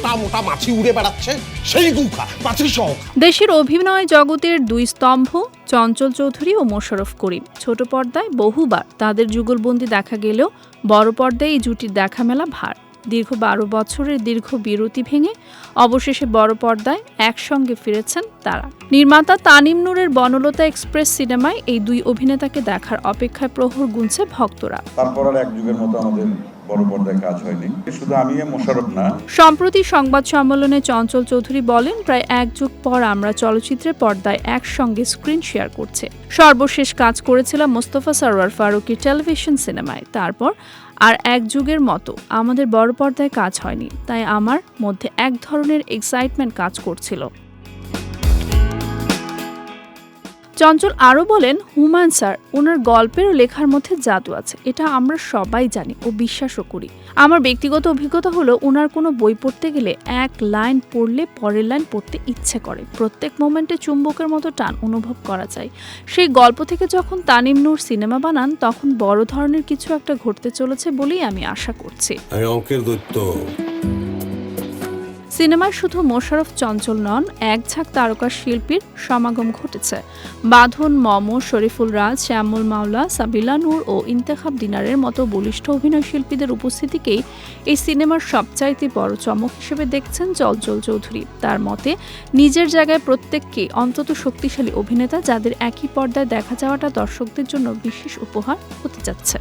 মোটা মোটা মাছি উড়ে বেড়াচ্ছে, সেই গু খা, মাছি সহ খা। দেশের অভিনয় জগতের দুই স্তম্ভ চঞ্চল চৌধুরী ও মোশাররফ করিম। ছোট পর্দায় বহুবার তাদের যুগলবন্দি দেখা গেলেও বড় পর্দায় এই জুটির দেখা মেলা ভার। দীর্ঘ ১২ বছরের দীর্ঘ বিরতি ভেঙে অবশেষে বড় পর্দায় একসঙ্গে ফিরেছেন তারা। নির্মাতা তানিম নূরের বনলতা এক্সপ্রেস সিনেমায় এই দুই অভিনেতাকে দেখার অপেক্ষায় প্রহর গুনছে ভক্তরা। তারপর আর এক যুগের মতো আমাদের বড় পর্দায় কাজ হয়নি, শুধু আমি মোশাররফ না। সম্প্রতি সংবাদ সম্মেলনে চঞ্চল চৌধুরী বলেন, প্রায় এক যুগ পর আমরা চলচ্চিত্রের পর্দায় একসঙ্গে স্ক্রিন শেয়ার করছে। সর্বশেষ কাজ করেছিলাম মোস্তফা সরওয়ার ফারুকীর টেলিভিশন সিনেমায়। তারপর আর এক যুগের মতো আমাদের বড় পর্দায় কাজ হয়নি, তাই আমার মধ্যে এক ধরনের এক্সাইটমেন্ট কাজ করছিল। চঞ্চল আরও বলেন, হুমায়ুন স্যার ওনার গল্পের ও লেখার মধ্যে জাদু আছে, এটা আমরা সবাই জানি ও বিশ্বাসও করি। আমার ব্যক্তিগত অভিজ্ঞতা হলো, ওনার কোনো বই পড়তে গেলে এক লাইন পড়লে পরের লাইন পড়তে ইচ্ছে করে। প্রত্যেক মোমেন্টে চুম্বকের মতো টান অনুভব করা যায়। সেই গল্প থেকে যখন তানিম নূর সিনেমা বানান, তখন বড় ধরনের কিছু একটা ঘটতে চলেছে বলেই আমি আশা করছি। অঙ্কের দৈত্য। সিনেমায় শুধু মোশাররফ চঞ্চল নন, এক ঝাঁক তারকা শিল্পীর সমাগম ঘটেছে। বাঁধন, মম, শরীফুল রাজ, শ্যামল মাওলা, সাবিলা নূর ও ইন্তেখাব দিনারের মতো বলিষ্ঠ অভিনয় শিল্পীদের উপস্থিতিকেই এই সিনেমার সবচাইতে বড় চমক হিসেবে দেখছেন চঞ্চল চৌধুরী। তার মতে, নিজের জায়গায় প্রত্যেককে অন্তত শক্তিশালী অভিনেতা যাদের একই পর্দায় দেখা যাওয়াটা দর্শকদের জন্য বিশেষ উপহার হতে যাচ্ছে।